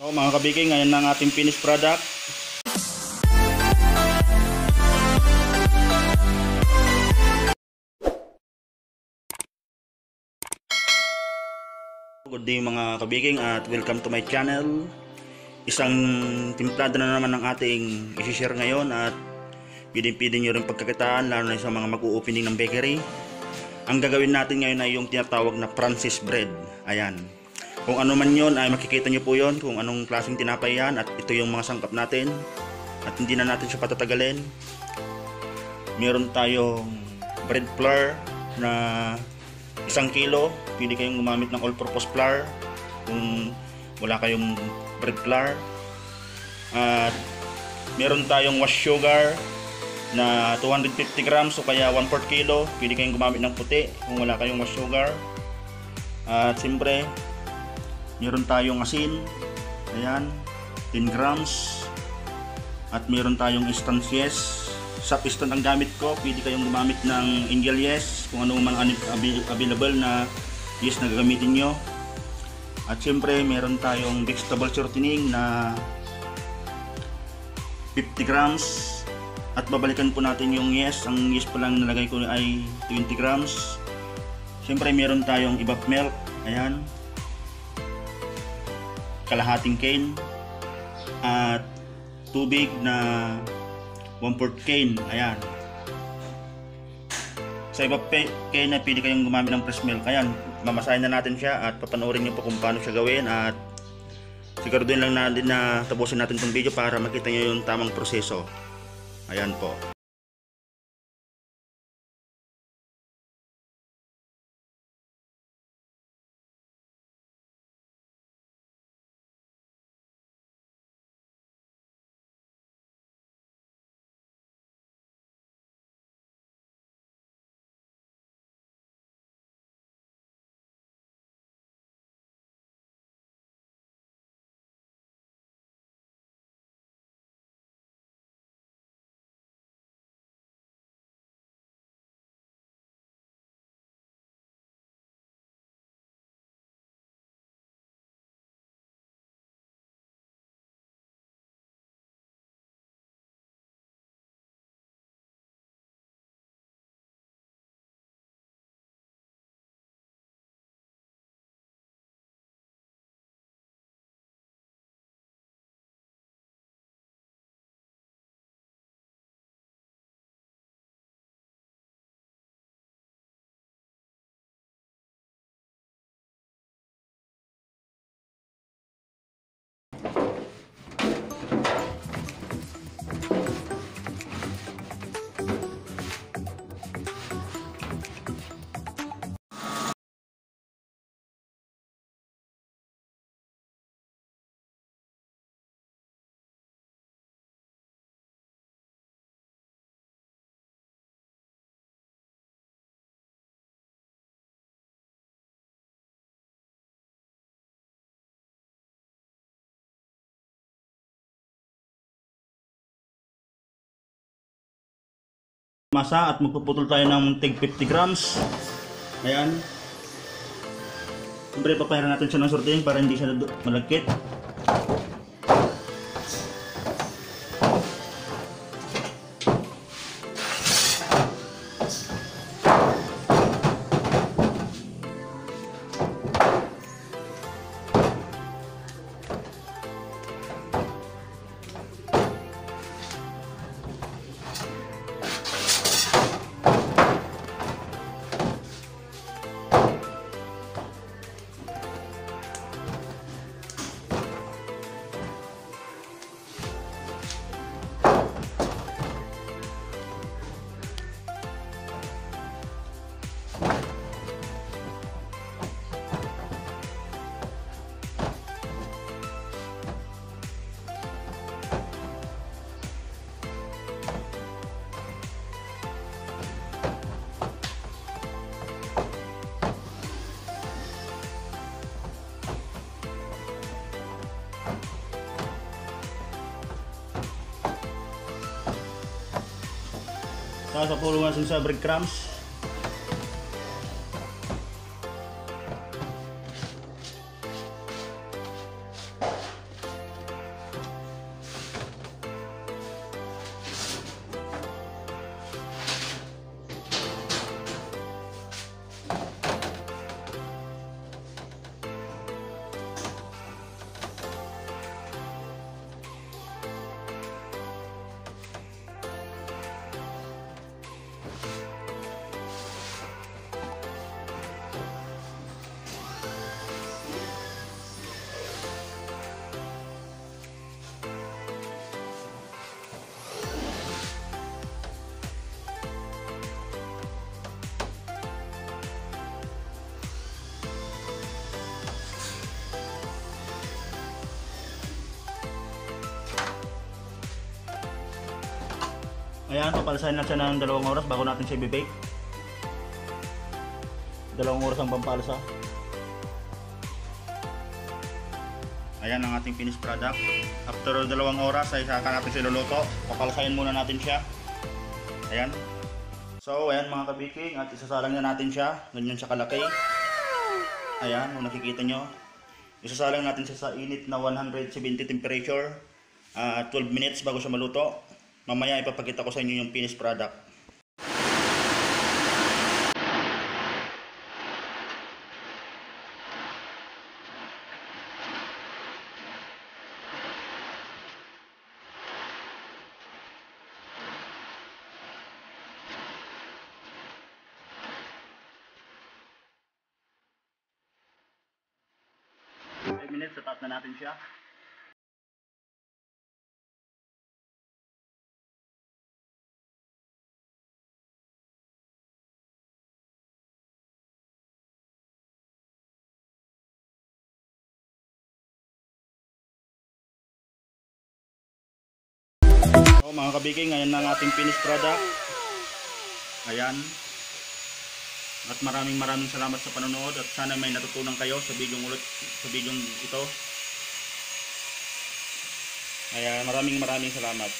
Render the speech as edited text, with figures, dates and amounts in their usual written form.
So mga kabiki, ngayon ang ating finished product. Good day mga kabiking at welcome to my channel. Isang timplada na naman ang ating isi-share ngayon at pwedeng nyo rin pagkakitaan lalo na sa mga mag-u-opening ng bakery. Ang gagawin natin ngayon ay yung tinatawag na Francis bread. Ayan. Kung ano man yon ay makikita nyo po yon kung anong klaseng tinapay yan at ito yung mga sangkap natin at hindi na natin siya patatagalin. Meron tayong bread flour na 1 kilo. Pwede kayong gumamit ng all-purpose flour kung wala kayong bread flour. At meron tayong wash sugar na 250 grams o kaya 1/4 kilo. Pwede kayong gumamit ng puti kung wala kayong wash sugar. At siyempre meron tayong asin, ayan, 10 grams. At meron tayong instant yes. Sa instant ang gamit ko, pwede kayong gumamit ng Angel yes, kung ano man available na yes na gagamitin nyo. At siyempre meron tayong vegetable shortening na 50 grams. At babalikan po natin yung yes. Ang yes pa lang nalagay ko ay 20 grams. Siyempre meron tayong evap milk, ayan, kalahating cane. At tubig na 1/4 cane, ayan. Sa evap cane na pwede kayong gumamit ng fresh milk. Ayan, mamasahin na natin siya at papanoorin nyo po kung paano siya gawin. At siguraduhin lang natin na tapusin natin itong video para makita nyo yung tamang proseso. Ayan po. Masa at magpuputol tayo ng tig 50 grams. Ayan. Siyempre papahiran natin siya ng sorting para hindi siya malagkit. Tapos papulungan sa breadcrumbs. Ayan, papalasahin lang siya ng 2 oras bago natin siya i-bake. 2 oras ang pampalasa. Ayan ang ating finished product. After 2 oras ay saka natin siya luluto. Papalasahin muna natin siya. Ayan. So ayan mga kabiking, at isasalang na natin siya. Ganyan siya kalaki. Ayan, kung nakikita nyo. Isasalang natin siya sa init na 170 temperature. 12 minutes bago siya maluto. Mamaya ipapakita ko sa inyo yung finished product. Minutes, start na natin siya. So mga kabiking, ayan na ang ating finished product. Ayan. At maraming salamat sa panonood at sana may natutunan kayo sa bidyong ito. Ayan, maraming salamat.